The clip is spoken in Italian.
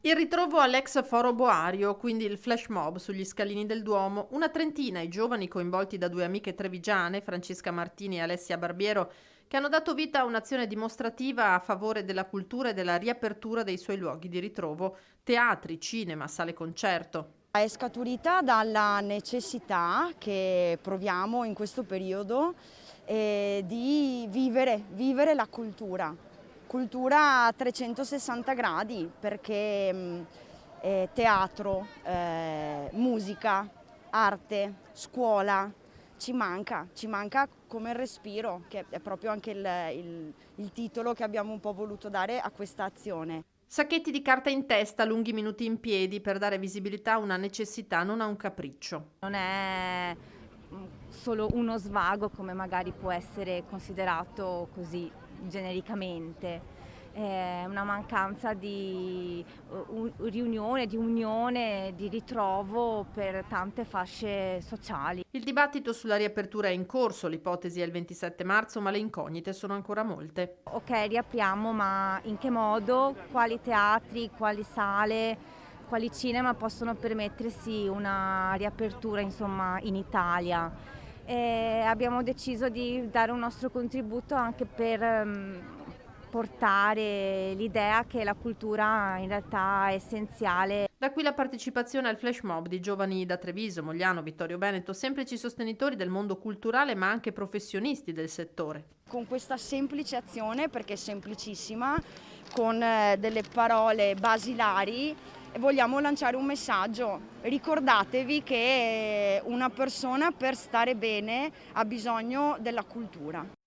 Il ritrovo all'ex Foro Boario, quindi il flash mob sugli scalini del Duomo, una trentina i giovani coinvolti da due amiche trevigiane, Francesca Martini e Alessia Barbiero, che hanno dato vita a un'azione dimostrativa a favore della cultura e della riapertura dei suoi luoghi di ritrovo, teatri, cinema, sale concerto. È scaturita dalla necessità che proviamo in questo periodo di vivere la cultura a 360 gradi, perché teatro, musica, arte, scuola, ci manca come il respiro, che è proprio anche il titolo che abbiamo un po' voluto dare a questa azione. Sacchetti di carta in testa, lunghi minuti in piedi per dare visibilità a una necessità, non a un capriccio. Non è solo uno svago come magari può essere considerato così genericamente. È una mancanza di riunione, di unione, di ritrovo per tante fasce sociali. Il dibattito sulla riapertura è in corso, l'ipotesi è il 27 marzo, ma le incognite sono ancora molte. Ok, riapriamo, ma in che modo? Quali teatri, quali sale, quali cinema possono permettersi una riapertura, insomma, in Italia? E abbiamo deciso di dare un nostro contributo anche per portare l'idea che la cultura in realtà è essenziale. Da qui la partecipazione al flash mob di giovani da Treviso, Mogliano, Vittorio Veneto, semplici sostenitori del mondo culturale ma anche professionisti del settore. Con questa semplice azione, perché è semplicissima, con delle parole basilari, vogliamo lanciare un messaggio. Ricordatevi che una persona per stare bene ha bisogno della cultura.